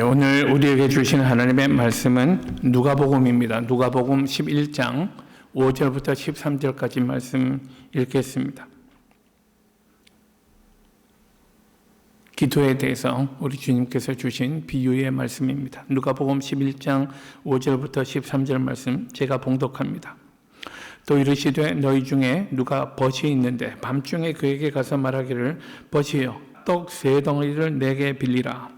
오늘 우리에게 주신 하나님의 말씀은 누가복음입니다. 누가복음 11장 5절부터 13절까지 말씀 읽겠습니다. 기도에 대해서 우리 주님께서 주신 비유의 말씀입니다. 누가복음 11장 5절부터 13절 말씀 제가 봉독합니다. 또 이르시되 너희 중에 누가 벗이 있는데 밤중에 그에게 가서 말하기를 벗이여 떡 3덩어리를 내게 빌리라.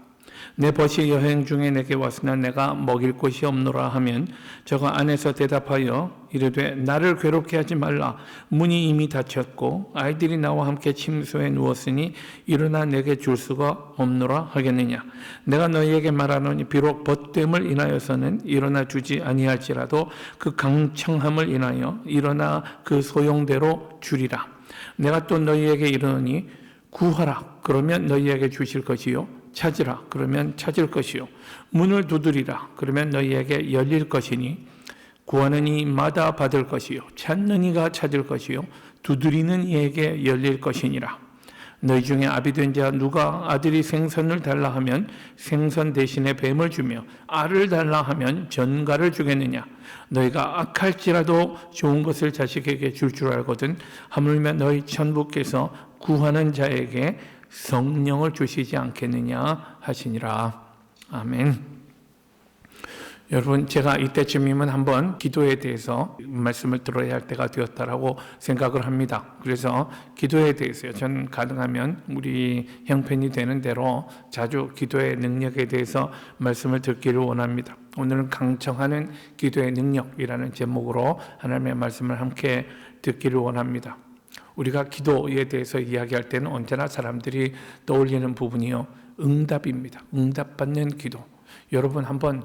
내 벗이 여행 중에 내게 왔으나 내가 먹일 곳이 없노라 하면 저가 안에서 대답하여 이르되 나를 괴롭게 하지 말라. 문이 이미 닫혔고 아이들이 나와 함께 침소에 누웠으니 일어나 내게 줄 수가 없노라 하겠느냐. 내가 너희에게 말하노니 비록 벗됨을 인하여서는 일어나 주지 아니할지라도 그 강청함을 인하여 일어나 그 소용대로 주리라. 내가 또 너희에게 이르노니 구하라 그러면 너희에게 주실 것이요 찾으라 그러면 찾을 것이요 문을 두드리라 그러면 너희에게 열릴 것이니 구하는 이마다 받을 것이요 찾는 이가 찾을 것이요 두드리는 이에게 열릴 것이니라. 너희 중에 아비된 자 누가 아들이 생선을 달라 하면 생선 대신에 뱀을 주며 알을 달라 하면 전갈을 주겠느냐. 너희가 악할지라도 좋은 것을 자식에게 줄 줄 알거든 하물며 너희 천부께서 구하는 자에게 성령을 주시지 않겠느냐 하시니라. 아멘. 여러분, 제가 이때쯤이면 한번 기도에 대해서 말씀을 들어야 할 때가 되었다라고 생각을 합니다. 그래서 기도에 대해서요, 전 가능하면 우리 형편이 되는 대로 자주 기도의 능력에 대해서 말씀을 듣기를 원합니다. 오늘은 강청하는 기도의 능력이라는 제목으로 하나님의 말씀을 함께 듣기를 원합니다. 우리가 기도에 대해서 이야기할 때는 언제나 사람들이 떠올리는 부분이요, 응답입니다. 응답받는 기도. 여러분 한번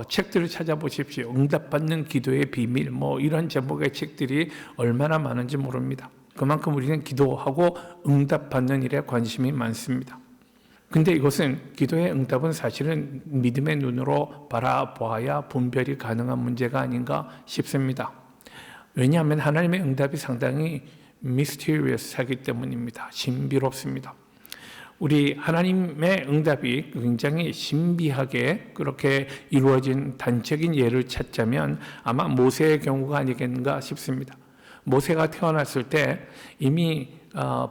책들을 찾아보십시오. 응답받는 기도의 비밀 이런 제목의 책들이 얼마나 많은지 모릅니다. 그만큼 우리는 기도하고 응답받는 일에 관심이 많습니다. 근데 이것은 기도의 응답은 사실은 믿음의 눈으로 바라보아야 분별이 가능한 문제가 아닌가 싶습니다. 왜냐하면 하나님의 응답이 상당히 mysterious하기 때문입니다. 신비롭습니다. 우리 하나님의 응답이 굉장히 신비하게 그렇게 이루어진 단적인 예를 찾자면 아마 모세의 경우가 아니겠는가 싶습니다. 모세가 태어났을 때 이미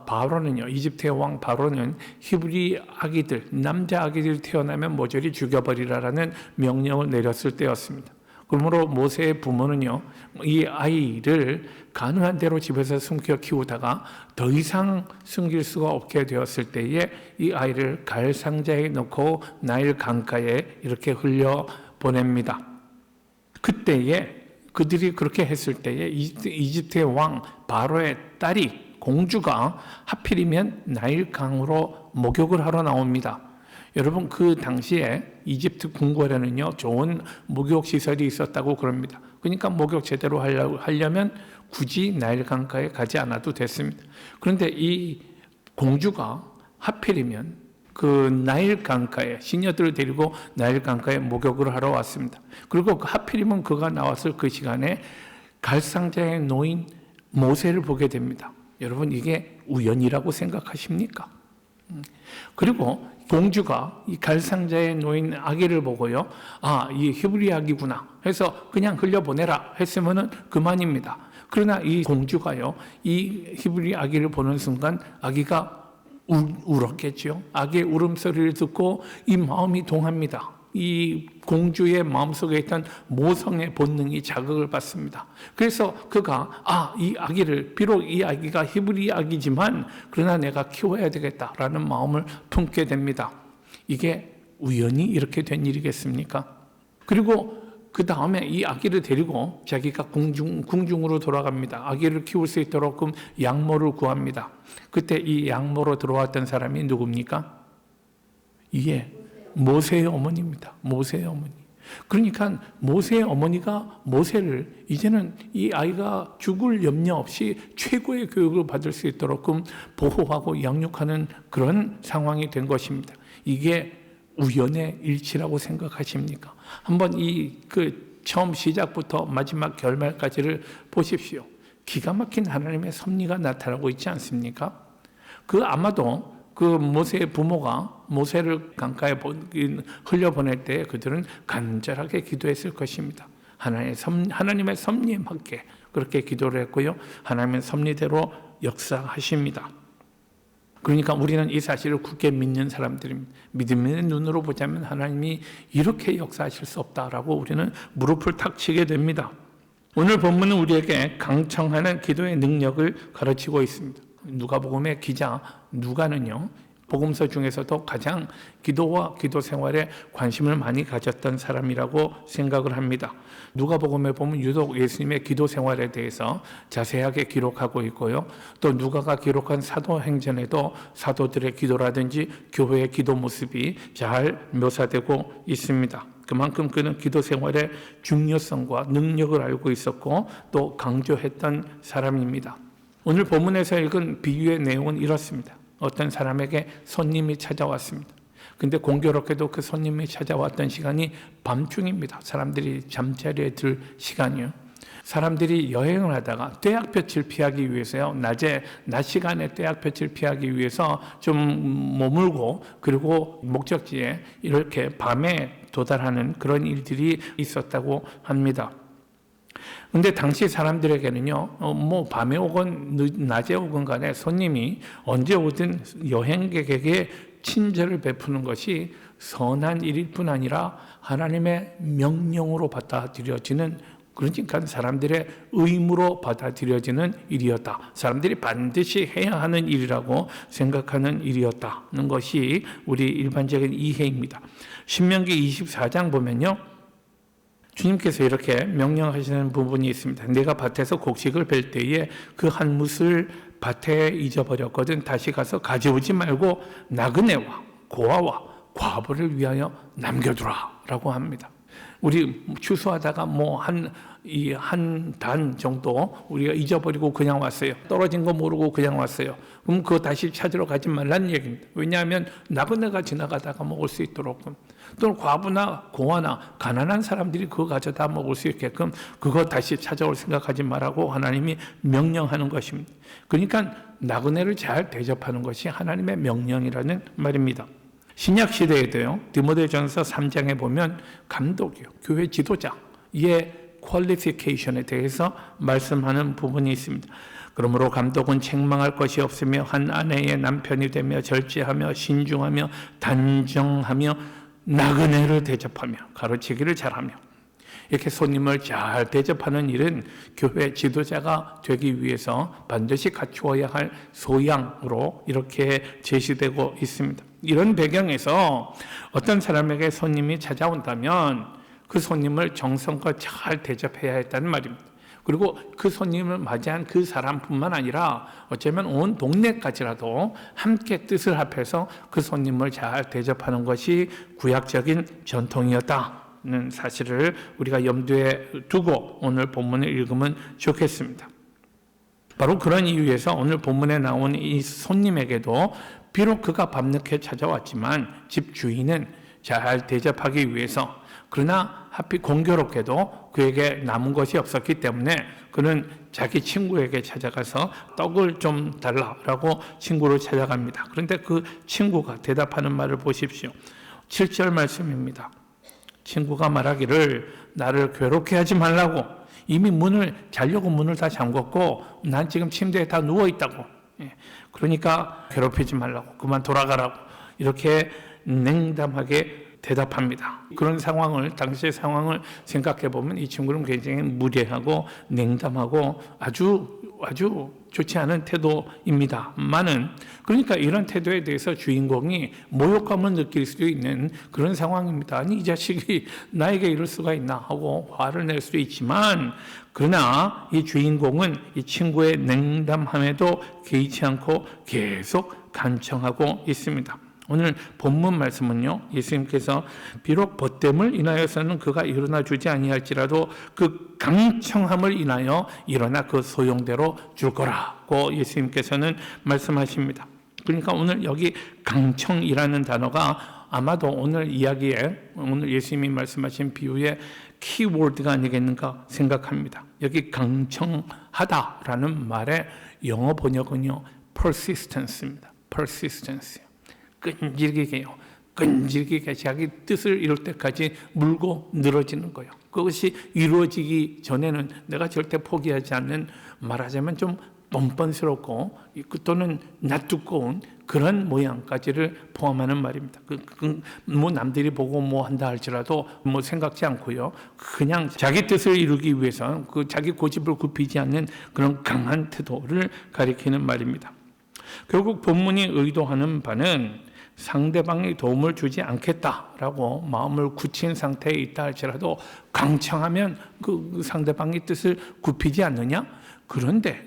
바로는요, 이집트의 왕 바로는 히브리 아기들, 남자 아기들이 태어나면 모조리 죽여버리라라는 명령을 내렸을 때였습니다. 그러므로 모세의 부모는요, 이 아이를 가능한 대로 집에서 숨겨 키우다가 더 이상 숨길 수가 없게 되었을 때에 이 아이를 갈상자에 넣고 나일 강가에 이렇게 흘려 보냅니다. 그때에 그들이 그렇게 했을 때에 이집트의 왕 바로의 딸이 공주가 하필이면 나일 강으로 목욕을 하러 나옵니다. 여러분, 그 당시에 이집트 궁궐에는요, 좋은 목욕 시설이 있었다고 그럽니다. 그러니까 목욕 제대로 하려면 굳이 나일 강가에 가지 않아도 됐습니다. 그런데 이 공주가 하필이면 그 나일 강가에 시녀들을 데리고 나일 강가에 목욕을 하러 왔습니다. 그리고 하필이면 그가 나왔을 그 시간에 갈상자에 놓인 모세를 보게 됩니다. 여러분, 이게 우연이라고 생각하십니까? 그리고 공주가 이 갈상자에 놓인 아기를 보고요, 이 히브리 아기구나 해서 그냥 흘려보내라 했으면은 그만입니다. 그러나 이 공주가요, 이 히브리 아기를 보는 순간 아기가 울었겠죠. 아기의 울음소리를 듣고 이 마음이 동합니다. 이 공주의 마음속에 있던 모성의 본능이 자극을 받습니다. 그래서 그가 이 아기를, 비록 이 아기가 히브리 아기지만 그러나 내가 키워야 되겠다라는 마음을 품게 됩니다. 이게 우연히 이렇게 된 일이겠습니까? 그리고 그 다음에 이 아기를 데리고 자기가 궁중으로 돌아갑니다. 아기를 키울 수 있도록 양모를 구합니다. 그때 이 양모로 들어왔던 사람이 누굽니까? 모세의 어머니입니다. 모세의 어머니. 그러니까 모세의 어머니가 모세를 이제는 이 아이가 죽을 염려 없이 최고의 교육을 받을 수 있도록 보호하고 양육하는 그런 상황이 된 것입니다. 이게 우연의 일치라고 생각하십니까? 한번 처음 시작부터 마지막 결말까지를 보십시오. 기가 막힌 하나님의 섭리가 나타나고 있지 않습니까? 아마도 그 모세의 부모가 모세를 강가에 흘려보낼 때 그들은 간절하게 기도했을 것입니다. 하나님의 섭리에 맞게 그렇게 기도를 했고요. 하나님의 섭리대로 역사하십니다. 그러니까 우리는 이 사실을 굳게 믿는 사람들입니다. 믿음의 눈으로 보자면 하나님이 이렇게 역사하실 수 없다라고 우리는 무릎을 탁 치게 됩니다. 오늘 본문은 우리에게 강청하는 기도의 능력을 가르치고 있습니다. 누가복음의 기자 누가는요, 복음서 중에서도 가장 기도와 기도 생활에 관심을 많이 가졌던 사람이라고 생각을 합니다. 누가복음에 보면 유독 예수님의 기도 생활에 대해서 자세하게 기록하고 있고요. 또 누가가 기록한 사도행전에도 사도들의 기도라든지 교회의 기도 모습이 잘 묘사되고 있습니다. 그만큼 그는 기도 생활의 중요성과 능력을 알고 있었고 또 강조했던 사람입니다. 오늘 본문에서 읽은 비유의 내용은 이렇습니다. 어떤 사람에게 손님이 찾아왔습니다. 근데 공교롭게도 그 손님이 찾아왔던 시간이 밤중입니다. 사람들이 잠자리에 들 시간이요. 사람들이 여행을 하다가 떼약볕을 피하기 위해서요. 낮 시간에 떼약볕을 피하기 위해서 좀 머물고 그리고 목적지에 이렇게 밤에 도달하는 그런 일들이 있었다고 합니다. 근데 당시 사람들에게는요, 밤에 오건 낮에 오건 간에 손님이 언제 오든 여행객에게 친절을 베푸는 것이 선한 일일 뿐 아니라 하나님의 명령으로 받아들여지는, 그러니까 사람들의 의무로 받아들여지는 일이었다. 사람들이 반드시 해야 하는 일이라고 생각하는 일이었다는 것이 우리 일반적인 이해입니다. 신명기 24장 보면요, 주님께서 이렇게 명령하시는 부분이 있습니다. 내가 밭에서 곡식을 벨 때에 그 한 뭇을 밭에 잊어버렸거든 다시 가서 가져오지 말고 나그네와 고아와 과부를 위하여 남겨두라 라고 합니다. 우리 추수하다가 한 단 정도 우리가 잊어버리고 그냥 왔어요. 떨어진 거 모르고 그냥 왔어요. 그럼 그거 다시 찾으러 가지 말라는 얘기입니다. 왜냐하면 나그네가 지나가다가 먹을 수 있도록, 또는 과부나 고아나 가난한 사람들이 그거 가져다 먹을 수 있게끔 그거 다시 찾아올 생각하지 말라고 하나님이 명령하는 것입니다. 그러니까 나그네를 잘 대접하는 것이 하나님의 명령이라는 말입니다. 신약 시대에도요, 디모데전서 3장에 보면 감독이요, 교회 지도자의 퀄리피케이션에 대해서 말씀하는 부분이 있습니다. 그러므로 감독은 책망할 것이 없으며 한 아내의 남편이 되며 절제하며 신중하며 단정하며 나그네를 대접하며 가르치기를 잘하며, 이렇게 손님을 잘 대접하는 일은 교회 지도자가 되기 위해서 반드시 갖추어야 할 소양으로 이렇게 제시되고 있습니다. 이런 배경에서 어떤 사람에게 손님이 찾아온다면 그 손님을 정성껏 잘 대접해야 했다는 말입니다. 그리고 그 손님을 맞이한 그 사람뿐만 아니라 어쩌면 온 동네까지라도 함께 뜻을 합해서 그 손님을 잘 대접하는 것이 구약적인 전통이었다는 사실을 우리가 염두에 두고 오늘 본문을 읽으면 좋겠습니다. 바로 그런 이유에서 오늘 본문에 나온 이 손님에게도 비록 그가 밤늦게 찾아왔지만 집 주인은 잘 대접하기 위해서, 그러나 하필 공교롭게도 그에게 남은 것이 없었기 때문에 그는 자기 친구에게 찾아가서 떡을 좀 달라라고 친구를 찾아갑니다. 그런데 그 친구가 대답하는 말을 보십시오. 7절 말씀입니다. 친구가 말하기를 나를 괴롭게 하지 말라고, 이미 자려고 문을 다 잠궜고 난 지금 침대에 다 누워있다고, 그러니까 괴롭히지 말라고, 그만 돌아가라고 이렇게 냉담하게 대답합니다. 그런 상황을, 당시의 상황을 생각해 보면 이 친구는 굉장히 무례하고 냉담하고 아주 좋지 않은 태도입니다만은, 그러니까 이런 태도에 대해서 주인공이 모욕감을 느낄 수도 있는 그런 상황입니다. 아니, 이 자식이 나에게 이럴 수가 있나 하고 화를 낼 수도 있지만, 그러나 이 주인공은 이 친구의 냉담함에도 개의치 않고 계속 간청하고 있습니다. 오늘 본문 말씀은요, 예수님께서 비록 벗됨을 인하여서는 그가 일어나 주지 아니할지라도 그 강청함을 인하여 일어나 그 소용대로 줄 거라고 예수님께서는 말씀하십니다. 그러니까 오늘 여기 강청이라는 단어가 아마도 오늘 이야기에, 오늘 예수님이 말씀하신 비유의 키워드가 아니겠는가 생각합니다. 여기 강청하다라는 말의 영어 번역은요, persistence입니다. persistence. 끈질기게요. 끈질기게 자기 뜻을 이룰 때까지 물고 늘어지는 거예요. 그것이 이루어지기 전에는 내가 절대 포기하지 않는, 말하자면 좀 뻔뻔스럽고 또는 낯두꺼운 그런 모양까지를 포함하는 말입니다. 뭐 남들이 보고 뭐 한다 할지라도 뭐 생각지 않고요. 그냥 자기 뜻을 이루기 위해서 그 자기 고집을 굽히지 않는 그런 강한 태도를 가리키는 말입니다. 결국 본문이 의도하는 바는 상대방이 도움을 주지 않겠다라고 마음을 굳힌 상태에 있다 할지라도 강청하면 그 상대방의 뜻을 굽히지 않느냐? 그런데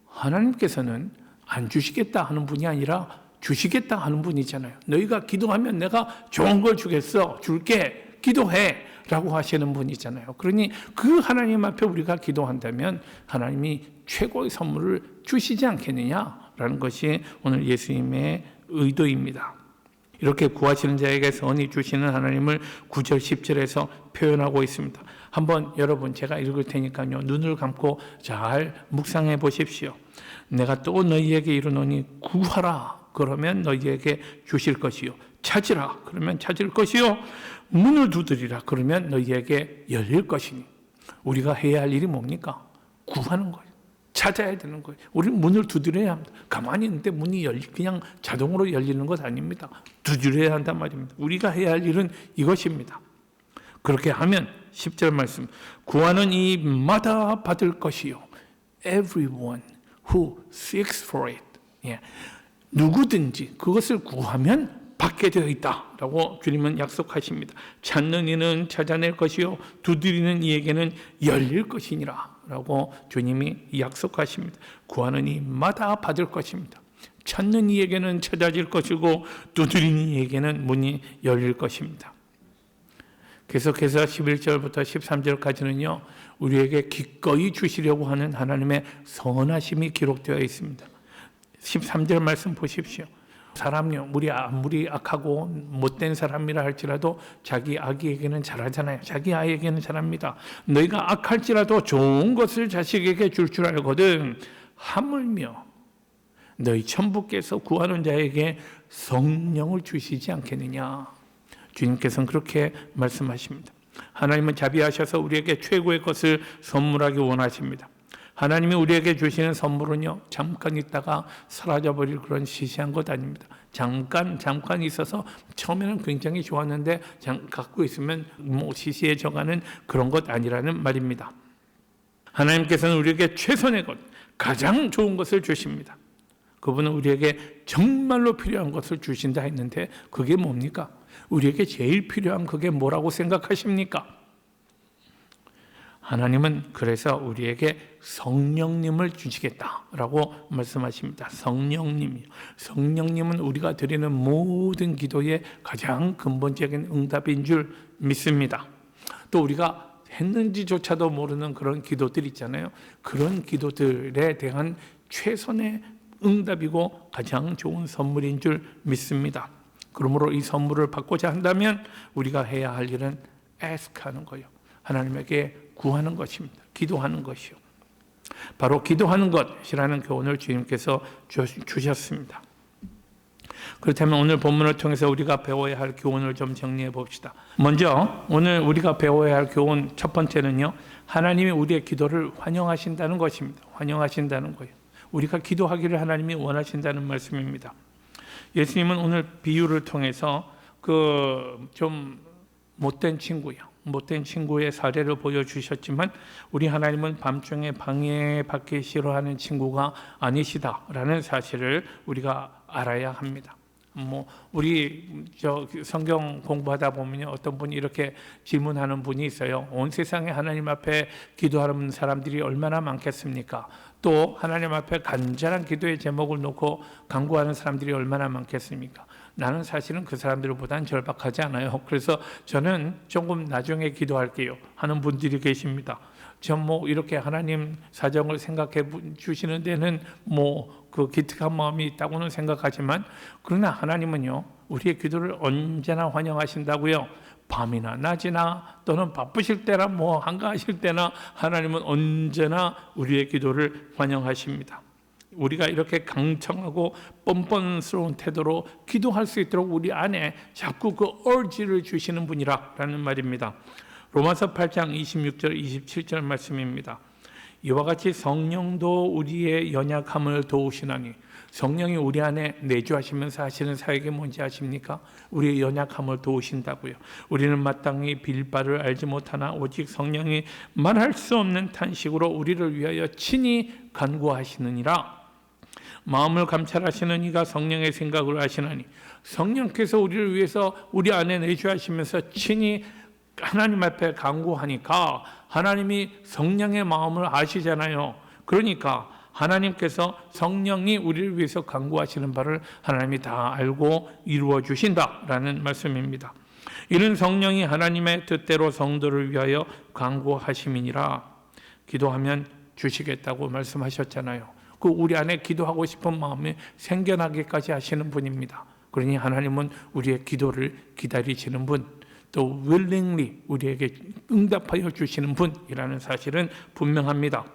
하나님께서는 안 주시겠다 하는 분이 아니라 주시겠다 하는 분이잖아요. 너희가 기도하면 내가 좋은 걸 주겠어. 줄게. 기도해. 라고 하시는 분이잖아요. 그러니 그 하나님 앞에 우리가 기도한다면 하나님이 최고의 선물을 주시지 않겠느냐라는 것이 오늘 예수님의 의도입니다. 이렇게 구하시는 자에게 선히 주시는 하나님을 9절 10절에서 표현하고 있습니다. 한번 여러분 제가 읽을 테니까요. 눈을 감고 잘 묵상해 보십시오. 내가 또 너희에게 이르노니 구하라. 그러면 너희에게 주실 것이요. 찾으라. 그러면 찾을 것이요. 문을 두드리라. 그러면 너희에게 열릴 것이니. 우리가 해야 할 일이 뭡니까? 구하는 거예요. 찾아야 되는 거예요. 우리는 문을 두드려야 합니다. 가만히 있는데 문이 그냥 자동으로 열리는 것 아닙니다. 두드려야 한단 말입니다. 우리가 해야 할 일은 이것입니다. 그렇게 하면 10절 말씀, 구하는 이마다 받을 것이요. Everyone who seeks for it. 예. 누구든지 그것을 구하면 받게 되어 있다라고 주님은 약속하십니다. 찾는 이는 찾아낼 것이요 두드리는 이에게는 열릴 것이니라 라고 주님이 약속하십니다. 구하는 이마다 받을 것입니다. 찾는 이에게는 찾아질 것이고 두드리는 이에게는 문이 열릴 것입니다. 계속해서 11절부터 13절까지는요. 우리에게 기꺼이 주시려고 하는 하나님의 선하심이 기록되어 있습니다. 13절 말씀 보십시오. 사람요, 우리 아무리 악하고 못된 사람이라 할지라도 자기 아기에게는 잘하잖아요. 자기 아이에게는 잘합니다. 너희가 악할지라도 좋은 것을 자식에게 줄 줄 알거든. 하물며 너희 천부께서 구하는 자에게 성령을 주시지 않겠느냐. 주님께서는 그렇게 말씀하십니다. 하나님은 자비하셔서 우리에게 최고의 것을 선물하기 원하십니다. 하나님이 우리에게 주시는 선물은요, 잠깐 있다가 사라져버릴 그런 시시한 것 아닙니다. 잠깐 있어서 처음에는 굉장히 좋았는데 갖고 있으면 뭐 시시해져가는 그런 것 아니라는 말입니다. 하나님께서는 우리에게 최선의 것, 가장 좋은 것을 주십니다. 그분은 우리에게 정말로 필요한 것을 주신다 했는데 그게 뭡니까? 우리에게 제일 필요한 그게 뭐라고 생각하십니까? 하나님은 그래서 우리에게 성령님을 주시겠다라고 말씀하십니다. 성령님은 우리가 드리는 모든 기도의 가장 근본적인 응답인 줄 믿습니다. 또 우리가 했는지조차도 모르는 그런 기도들 있잖아요. 그런 기도들에 대한 최선의 응답이고 가장 좋은 선물인 줄 믿습니다. 그러므로 이 선물을 받고자 한다면 우리가 해야 할 일은 ask하는 거예요. 하나님에게 구하는 것입니다. 기도하는 것이요. 바로 기도하는 것이라는 교훈을 주님께서 주셨습니다. 그렇다면 오늘 본문을 통해서 우리가 배워야 할 교훈을 좀 정리해 봅시다. 먼저 오늘 우리가 배워야 할 교훈 첫 번째는요. 하나님이 우리의 기도를 환영하신다는 것입니다. 환영하신다는 거예요. 우리가 기도하기를 하나님이 원하신다는 말씀입니다. 예수님은 오늘 비유를 통해서 그 좀 못된 친구의 사례를 보여주셨지만 우리 하나님은 밤중에 방해받기 싫어하는 친구가 아니시다라는 사실을 우리가 알아야 합니다. 우리 성경 공부하다 보면 어떤 분이 이렇게 질문하는 분이 있어요. 온 세상에 하나님 앞에 기도하는 사람들이 얼마나 많겠습니까? 또 하나님 앞에 간절한 기도의 제목을 놓고 간구하는 사람들이 얼마나 많겠습니까? 나는 사실은 그 사람들보다는 절박하지 않아요. 그래서 저는 조금 나중에 기도할게요 하는 분들이 계십니다. 전 이렇게 하나님 사정을 생각해 주시는 데는 그 기특한 마음이 있다고는 생각하지만 그러나 하나님은요 우리의 기도를 언제나 환영하신다고요. 밤이나 낮이나 또는 바쁘실 때나 한가하실 때나 하나님은 언제나 우리의 기도를 환영하십니다. 우리가 이렇게 강청하고 뻔뻔스러운 태도로 기도할 수 있도록 우리 안에 자꾸 그 urge를 주시는 분이라는 말입니다. 로마서 8장 26절 27절 말씀입니다. 이와 같이 성령도 우리의 연약함을 도우시나니, 성령이 우리 안에 내주하시면서 하시는 사역이 뭔지 아십니까? 우리의 연약함을 도우신다고요. 우리는 마땅히 빌 바를 알지 못하나 오직 성령이 말할 수 없는 탄식으로 우리를 위하여 친히 간구하시느니라. 마음을 감찰하시는 이가 성령의 생각을 아시나니, 성령께서 우리를 위해서 우리 안에 내주하시면서 친히 하나님 앞에 간구하니까 하나님이 성령의 마음을 아시잖아요. 그러니까 하나님께서 성령이 우리를 위해서 간구하시는 바를 하나님이 다 알고 이루어 주신다라는 말씀입니다. 이는 성령이 하나님의 뜻대로 성도를 위하여 간구하심이니라. 기도하면 주시겠다고 말씀하셨잖아요. 그 우리 안에 기도하고 싶은 마음이 생겨나기까지 하시는 분입니다. 그러니 하나님은 우리의 기도를 기다리시는 분, 또 willingly 우리에게 응답하여 주시는 분이라는 사실은 분명합니다.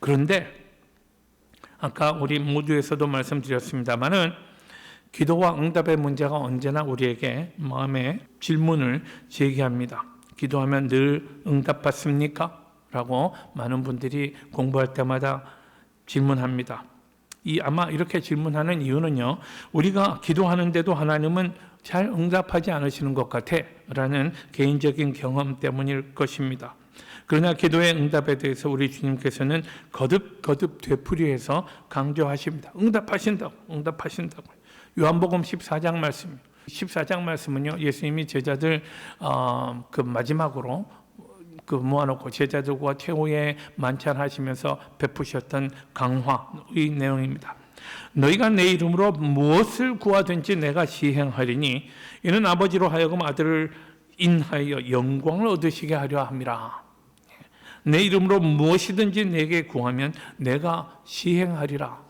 그런데 아까 우리 모두에서도 말씀드렸습니다마는 기도와 응답의 문제가 언제나 우리에게 마음의 질문을 제기합니다. 기도하면 늘 응답받습니까? 라고 많은 분들이 공부할 때마다 질문합니다. 아마 이렇게 질문하는 이유는요, 우리가 기도하는데도 하나님은 잘 응답하지 않으시는 것 같아 라는 개인적인 경험 때문일 것입니다. 그러나 기도의 응답에 대해서 우리 주님께서는 거듭 되풀이해서 강조하십니다. 응답하신다고. 요한복음 14장 말씀. 14장 말씀은요, 예수님이 제자들 그 마지막으로 그 모아놓고 제자들과 최후의 만찬하시면서 베푸셨던 강화의 내용입니다. 너희가 내 이름으로 무엇을 구하든지 내가 시행하리니 이는 아버지로 하여금 아들을 인하여 영광을 얻으시게 하려 함이라. 내 이름으로 무엇이든지 내게 구하면 내가 시행하리라.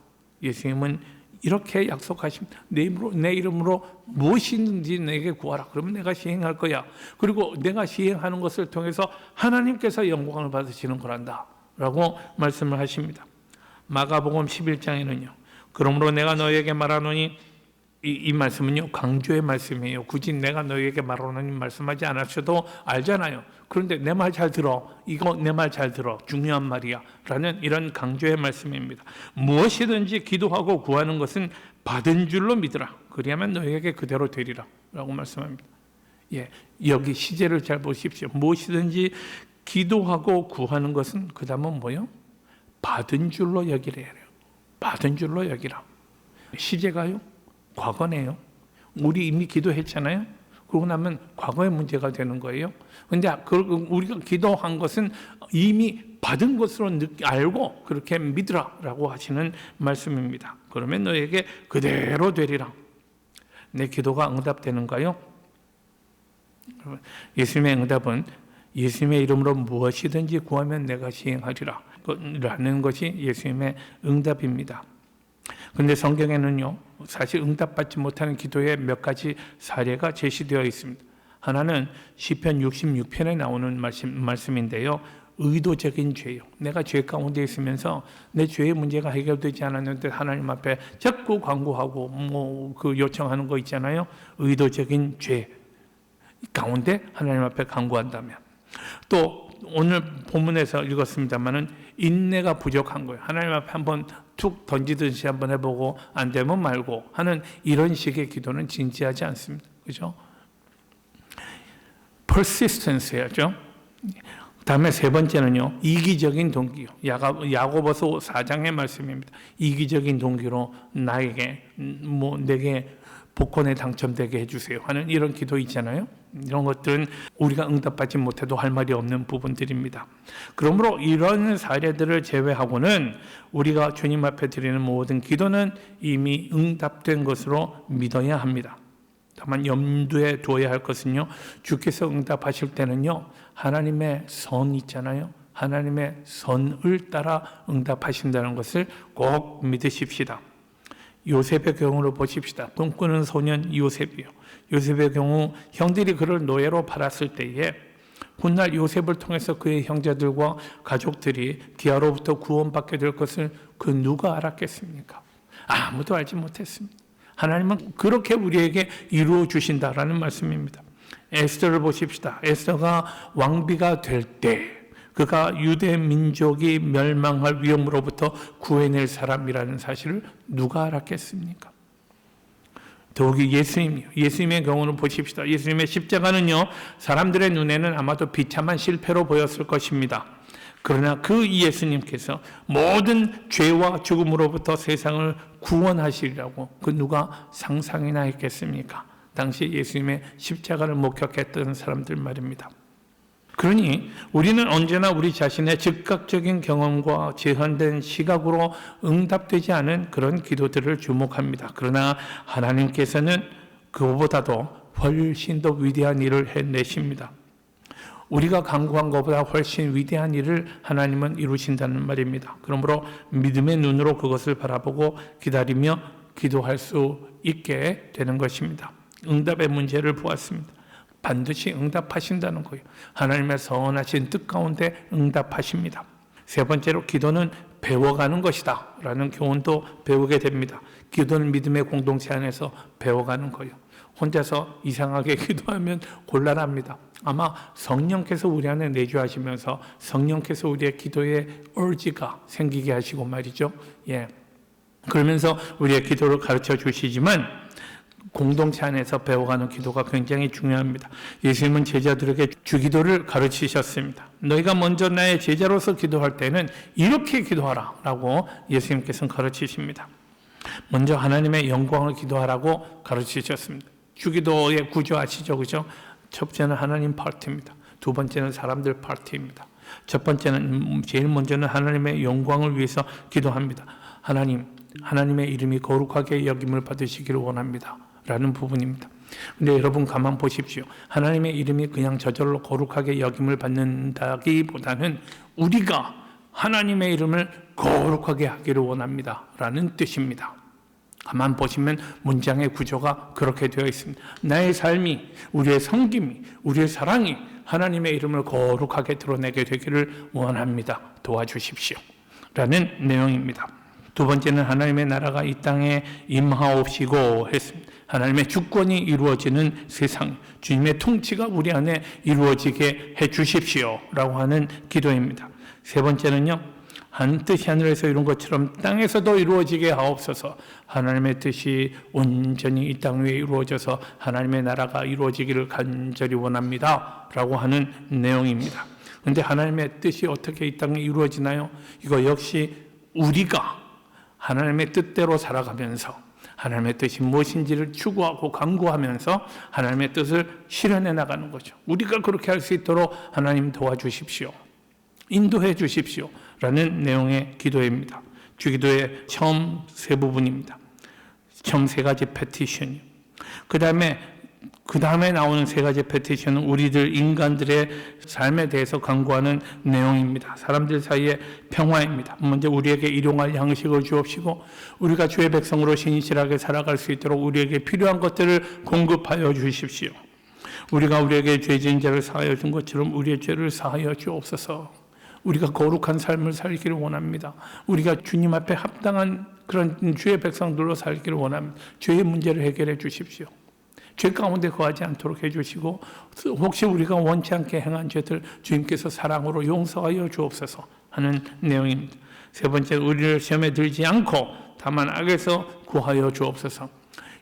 예수님은 이렇게 약속하십니다. 내 이름으로 무엇이든지 내게 구하라. 그러면 내가 시행할 거야. 그리고 내가 시행하는 것을 통해서 하나님께서 영광을 받으시는 거란다 라고 말씀을 하십니다. 마가복음 11장에는요. 그러므로 내가 너희에게 말하노니, 이 말씀은요 강조의 말씀이에요. 굳이 내가 너희에게 말하노니 말씀하지 않았어도 알잖아요. 그런데 내 말 잘 들어. 이거 내 말 잘 들어. 중요한 말이야. 라는 이런 강조의 말씀입니다. 무엇이든지 기도하고 구하는 것은 받은 줄로 믿으라. 그리하면 너희에게 그대로 되리라. 라고 말씀합니다. 예, 여기 시제를 잘 보십시오. 무엇이든지 기도하고 구하는 것은 그 다음은 뭐요? 받은 줄로 여기래요. 받은 줄로 여기라. 시제가요? 과거네요. 우리 이미 기도했잖아요. 그러고 나면 과거의 문제가 되는 거예요. 그런데 우리가 기도한 것은 이미 받은 것으로 알고 그렇게 믿으라라고 하시는 말씀입니다. 그러면 너에게 그대로 되리라. 내 기도가 응답되는가요? 예수님의 응답은 예수님의 이름으로 무엇이든지 구하면 내가 시행하리라 라는 것이 예수님의 응답입니다. 그런데 성경에는요, 사실 응답받지 못하는 기도의 몇 가지 사례가 제시되어 있습니다. 하나는 시편 66편에 나오는 말씀인데요. 의도적인 죄요. 내가 죄 가운데 있으면서 내 죄의 문제가 해결되지 않았는데 하나님 앞에 자꾸 간구하고 그 요청하는 거 있잖아요. 의도적인 죄 가운데 하나님 앞에 간구한다면, 또 오늘 본문에서 읽었습니다마는 인내가 부족한 거예요. 하나님 앞에 한번 툭 던지듯이 한번 해보고 안 되면 말고 하는 이런 식의 기도는 진지하지 않습니다. 그죠? persistence 해야죠. 다음에 세 번째는요, 이기적인 동기요. 야고보서 4장의 말씀입니다. 이기적인 동기로 내게 복권에 당첨되게 해주세요 하는 이런 기도 있잖아요. 이런 것들은 우리가 응답받지 못해도 할 말이 없는 부분들입니다. 그러므로 이런 사례들을 제외하고는 우리가 주님 앞에 드리는 모든 기도는 이미 응답된 것으로 믿어야 합니다. 다만 염두에 두어야 할 것은요, 주께서 응답하실 때는요, 하나님의 선 있잖아요. 하나님의 선을 따라 응답하신다는 것을 꼭 믿으십시다. 요셉의 경우를 보십시다. 꿈꾸는 소년 요셉이요. 요셉의 경우 형들이 그를 노예로 팔았을 때에 훗날 요셉을 통해서 그의 형제들과 가족들이 기아로부터 구원받게 될 것을 그 누가 알았겠습니까? 아무도 알지 못했습니다. 하나님은 그렇게 우리에게 이루어 주신다라는 말씀입니다. 에스더를 보십시다. 에스더가 왕비가 될 때 그가 유대 민족이 멸망할 위험으로부터 구해낼 사람이라는 사실을 누가 알았겠습니까? 더욱이 예수님이요. 예수님의 경우는 보십시다. 예수님의 십자가는요, 사람들의 눈에는 아마도 비참한 실패로 보였을 것입니다. 그러나 그 예수님께서 모든 죄와 죽음으로부터 세상을 구원하시리라고 그 누가 상상이나 했겠습니까? 당시 예수님의 십자가를 목격했던 사람들 말입니다. 그러니 우리는 언제나 우리 자신의 즉각적인 경험과 제한된 시각으로 응답되지 않은 그런 기도들을 주목합니다. 그러나 하나님께서는 그보다도 훨씬 더 위대한 일을 해내십니다. 우리가 간구한 것보다 훨씬 위대한 일을 하나님은 이루신다는 말입니다. 그러므로 믿음의 눈으로 그것을 바라보고 기다리며 기도할 수 있게 되는 것입니다. 응답의 문제를 보았습니다. 반드시 응답하신다는 거예요. 하나님의 선하신 뜻 가운데 응답하십니다. 세 번째로 기도는 배워가는 것이다 라는 교훈도 배우게 됩니다. 기도는 믿음의 공동체 안에서 배워가는 거예요. 혼자서 이상하게 기도하면 곤란합니다. 아마 성령께서 우리 안에 내주하시면서 성령께서 우리의 기도에 urge가 생기게 하시고 말이죠. 그러면서 우리의 기도를 가르쳐 주시지만 공동체 안에서 배워가는 기도가 굉장히 중요합니다. 예수님은 제자들에게 주기도를 가르치셨습니다. 너희가 먼저 나의 제자로서 기도할 때는 이렇게 기도하라 라고 예수님께서는 가르치십니다. 먼저 하나님의 영광을 기도하라고 가르치셨습니다. 주기도의 구조 아시죠? 그죠? 첫 번째는 하나님 파트입니다. 두 번째는 사람들 파트입니다. 첫 번째는 제일 먼저는 하나님의 영광을 위해서 기도합니다. 하나님의 이름이 거룩하게 여김을 받으시기를 원합니다. 라는 부분입니다. 근데 여러분 가만 보십시오. 하나님의 이름이 그냥 저절로 거룩하게 여김을 받는다기보다는 우리가 하나님의 이름을 거룩하게 하기를 원합니다. 라는 뜻입니다. 가만 보시면 문장의 구조가 그렇게 되어 있습니다. 나의 삶이, 우리의 섬김이, 우리의 사랑이 하나님의 이름을 거룩하게 드러내게 되기를 원합니다. 도와주십시오. 라는 내용입니다. 두 번째는 하나님의 나라가 이 땅에 임하옵시고 했습니다. 하나님의 주권이 이루어지는 세상, 주님의 통치가 우리 안에 이루어지게 해 주십시오 라고 하는 기도입니다. 세 번째는요, 한 뜻이 하늘에서 이룬 것처럼 땅에서도 이루어지게 하옵소서. 하나님의 뜻이 온전히 이 땅 위에 이루어져서 하나님의 나라가 이루어지기를 간절히 원합니다 라고 하는 내용입니다. 그런데 하나님의 뜻이 어떻게 이 땅에 이루어지나요? 이거 역시 우리가 하나님의 뜻대로 살아가면서 하나님의 뜻이 무엇인지를 추구하고 강구하면서 하나님의 뜻을 실현해 나가는 거죠. 우리가 그렇게 할 수 있도록 하나님 도와주십시오. 인도해 주십시오. 라는 내용의 기도입니다. 주기도의 처음 세 부분입니다. 처음 세 가지 패티션이요. 그 다음에 나오는 세 가지 패티션은 우리들 인간들의 삶에 대해서 강구하는 내용입니다. 사람들 사이의 평화입니다. 먼저 우리에게 일용할 양식을 주옵시고 우리가 주의 백성으로 신실하게 살아갈 수 있도록 우리에게 필요한 것들을 공급하여 주십시오. 우리가 우리에게 죄 지은 자를 사하여 준 것처럼 우리의 죄를 사하여 주옵소서. 우리가 거룩한 삶을 살기를 원합니다. 우리가 주님 앞에 합당한 그런 주의 백성들로 살기를 원합니다. 죄의 문제를 해결해 주십시오. 죄 가운데 거하지 않도록 해주시고 혹시 우리가 원치 않게 행한 죄들 주님께서 사랑으로 용서하여 주옵소서 하는 내용입니다. 세 번째, 우리를 시험에 들지 않고 다만 악에서 구하여 주옵소서.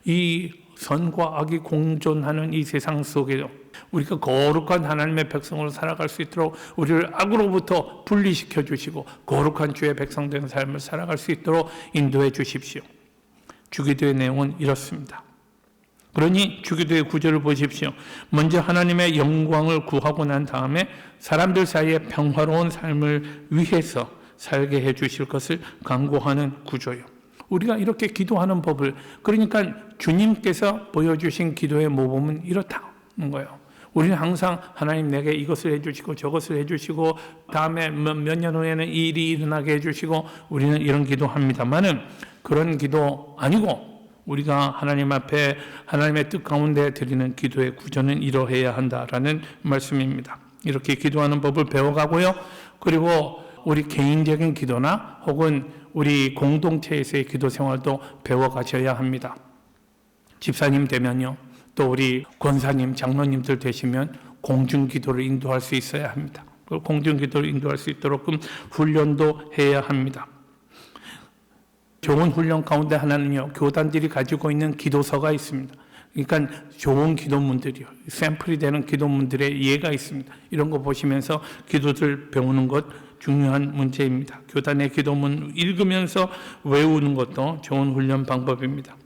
이 선과 악이 공존하는 이 세상 속에도 우리가 거룩한 하나님의 백성으로 살아갈 수 있도록 우리를 악으로부터 분리시켜 주시고 거룩한 주의 백성된 삶을 살아갈 수 있도록 인도해 주십시오. 주기도의 내용은 이렇습니다. 그러니 주기도의 구절을 보십시오. 먼저 하나님의 영광을 구하고 난 다음에 사람들 사이에 평화로운 삶을 위해서 살게 해 주실 것을 강구하는 구조예요. 우리가 이렇게 기도하는 법을, 그러니까 주님께서 보여주신 기도의 모범은 이렇다는 거예요. 우리는 항상 하나님 내게 이것을 해주시고 저것을 해주시고 다음에 몇 년 후에는 이 일이 일어나게 해주시고 우리는 이런 기도합니다만은 그런 기도 아니고 우리가 하나님 앞에 하나님의 뜻 가운데 드리는 기도의 구조는 이러해야 한다라는 말씀입니다. 이렇게 기도하는 법을 배워가고요. 그리고 우리 개인적인 기도나 혹은 우리 공동체에서의 기도 생활도 배워가셔야 합니다. 집사님 되면요, 또 우리 권사님, 장로님들 되시면 공중기도를 인도할 수 있어야 합니다. 공중기도를 인도할 수 있도록 훈련도 해야 합니다. 좋은 훈련 가운데 하나는요, 교단들이 가지고 있는 기도서가 있습니다. 그러니까 좋은 기도문들이요, 샘플이 되는 기도문들의 이해가 있습니다. 이런 거 보시면서 기도를 배우는 것 중요한 문제입니다. 교단의 기도문 읽으면서 외우는 것도 좋은 훈련 방법입니다.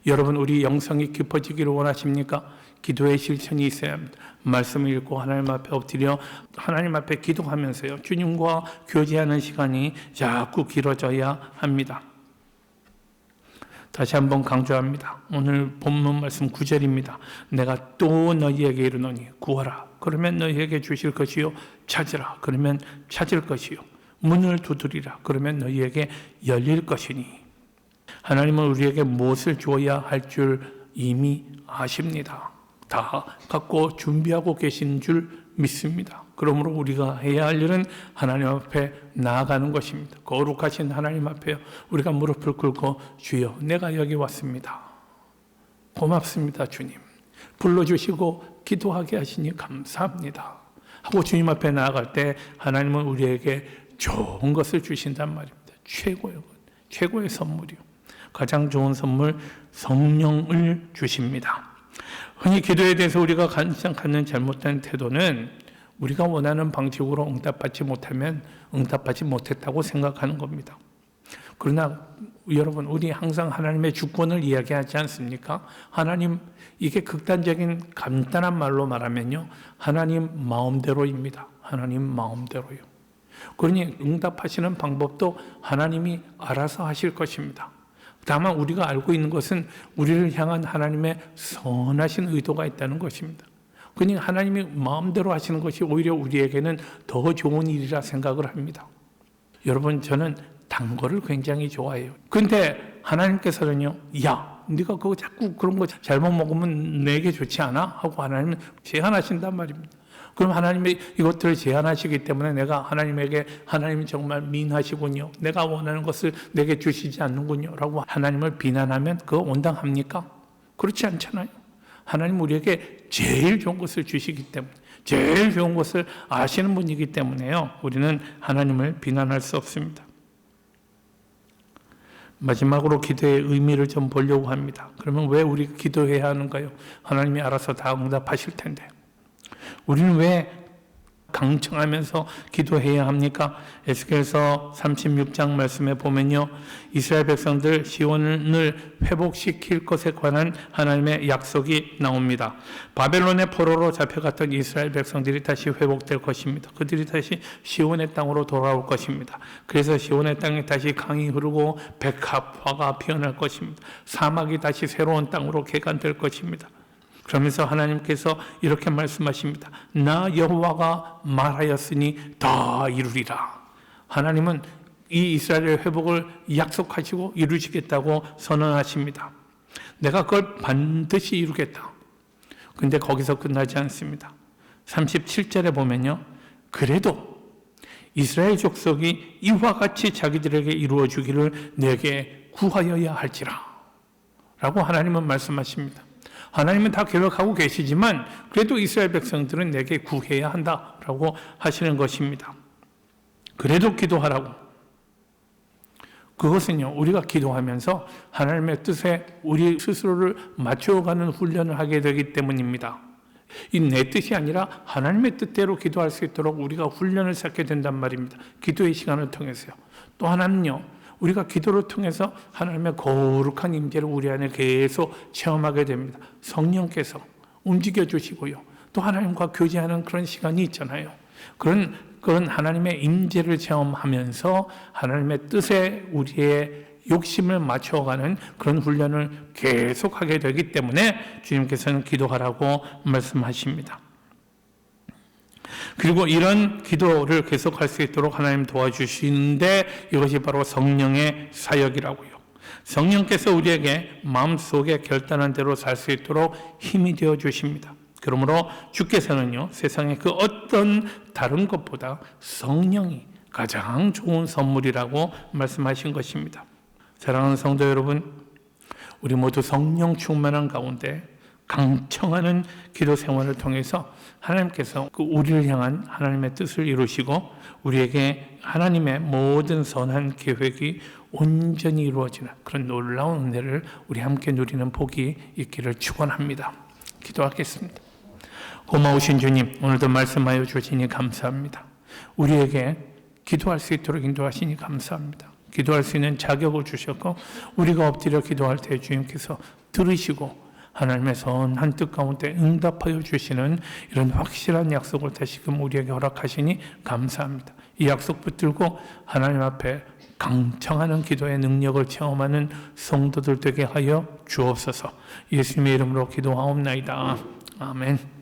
여러분, 우리 영성이 깊어지기를 원하십니까? 기도의 실천이 있어야 합니다. 말씀을 읽고 하나님 앞에 엎드려 하나님 앞에 기도하면서요, 주님과 교제하는 시간이 자꾸 길어져야 합니다. 다시 한번 강조합니다. 오늘 본문 말씀 9절입니다. 내가 또 너희에게 이르노니 구하라. 그러면 너희에게 주실 것이요. 찾으라. 그러면 찾을 것이요. 문을 두드리라. 그러면 너희에게 열릴 것이니. 하나님은 우리에게 무엇을 주어야 할 줄 이미 아십니다. 다 갖고 준비하고 계신 줄 믿습니다. 그러므로 우리가 해야 할 일은 하나님 앞에 나아가는 것입니다. 거룩하신 하나님 앞에 우리가 무릎을 꿇고 주여 내가 여기 왔습니다. 고맙습니다 주님. 불러주시고 기도하게 하시니 감사합니다. 하고 주님 앞에 나아갈 때 하나님은 우리에게 좋은 것을 주신단 말입니다. 최고의 선물이요. 가장 좋은 선물 성령을 주십니다. 흔히 기도에 대해서 우리가 갖는 잘못된 태도는 우리가 원하는 방식으로 응답받지 못하면 응답받지 못했다고 생각하는 겁니다. 그러나 여러분, 우리 항상 하나님의 주권을 이야기하지 않습니까? 하나님, 이게 극단적인 간단한 말로 말하면요, 하나님 마음대로입니다. 하나님 마음대로요. 그러니 응답하시는 방법도 하나님이 알아서 하실 것입니다. 다만 우리가 알고 있는 것은 우리를 향한 하나님의 선하신 의도가 있다는 것입니다. 그러니 하나님이 마음대로 하시는 것이 오히려 우리에게는 더 좋은 일이라 생각을 합니다. 여러분, 저는 단 거를 굉장히 좋아해요. 그런데 하나님께서는요, 야, 네가 그거 자꾸 그런 거 잘못 먹으면 내게 좋지 않아? 하고 하나님은 제한하신단 말입니다. 그럼 하나님이 이것들을 제한하시기 때문에 내가 하나님에게 하나님 정말 미인하시군요. 내가 원하는 것을 내게 주시지 않는군요. 라고 하나님을 비난하면 그거 온당합니까? 그렇지 않잖아요. 하나님 우리에게 제일 좋은 것을 주시기 때문에, 제일 좋은 것을 아시는 분이기 때문에요, 우리는 하나님을 비난할 수 없습니다. 마지막으로 기도의 의미를 좀 보려고 합니다. 그러면 왜 우리가 기도해야 하는가요? 하나님이 알아서 다 응답하실 텐데. 우리는 왜 강청하면서 기도해야 합니까? 에스겔서 36장 말씀에 보면요, 이스라엘 백성들 시온을 회복시킬 것에 관한 하나님의 약속이 나옵니다. 바벨론의 포로로 잡혀갔던 이스라엘 백성들이 다시 회복될 것입니다. 그들이 다시 시온의 땅으로 돌아올 것입니다. 그래서 시온의 땅에 다시 강이 흐르고 백합화가 피어날 것입니다. 사막이 다시 새로운 땅으로 개간될 것입니다. 그러면서 하나님께서 이렇게 말씀하십니다. 나 여호와가 말하였으니 다 이루리라. 하나님은 이 이스라엘의 회복을 약속하시고 이루시겠다고 선언하십니다. 내가 그걸 반드시 이루겠다. 근데 거기서 끝나지 않습니다. 37절에 보면요, 그래도 이스라엘 족속이 이와 같이 자기들에게 이루어 주기를 내게 구하여야 할지라 라고 하나님은 말씀하십니다. 하나님은 다 계획하고 계시지만 그래도 이스라엘 백성들은 내게 구해야 한다라고 하시는 것입니다. 그래도 기도하라고. 그것은요, 우리가 기도하면서 하나님의 뜻에 우리 스스로를 맞춰가는 훈련을 하게 되기 때문입니다. 이 내 뜻이 아니라 하나님의 뜻대로 기도할 수 있도록 우리가 훈련을 쌓게 된단 말입니다. 기도의 시간을 통해서요. 또 하나는요, 우리가 기도를 통해서 하나님의 거룩한 임재를 우리 안에 계속 체험하게 됩니다. 성령께서 움직여 주시고요. 또 하나님과 교제하는 그런 시간이 있잖아요. 그런 하나님의 임재를 체험하면서 하나님의 뜻에 우리의 욕심을 맞춰가는 그런 훈련을 계속하게 되기 때문에 주님께서는 기도하라고 말씀하십니다. 그리고 이런 기도를 계속할 수 있도록 하나님 도와주시는데 이것이 바로 성령의 사역이라고요. 성령께서 우리에게 마음속에 결단한 대로 살 수 있도록 힘이 되어 주십니다. 그러므로 주께서는요, 세상의 그 어떤 다른 것보다 성령이 가장 좋은 선물이라고 말씀하신 것입니다. 사랑하는 성도 여러분, 우리 모두 성령 충만한 가운데 강청하는 기도 생활을 통해서 하나님께서 그 우리를 향한 하나님의 뜻을 이루시고 우리에게 하나님의 모든 선한 계획이 온전히 이루어지는 그런 놀라운 은혜를 우리 함께 누리는 복이 있기를 축원합니다. 기도하겠습니다. 고마우신 주님, 오늘도 말씀하여 주시니 감사합니다. 우리에게 기도할 수 있도록 인도하시니 감사합니다. 기도할 수 있는 자격을 주셨고 우리가 엎드려 기도할 때 주님께서 들으시고 하나님의 선한 뜻 가운데 응답하여 주시는 이런 확실한 약속을 다시금 우리에게 허락하시니 감사합니다. 이 약속 붙들고 하나님 앞에 강청하는 기도의 능력을 체험하는 성도들 되게 하여 주옵소서. 예수님의 이름으로 기도하옵나이다. 아멘.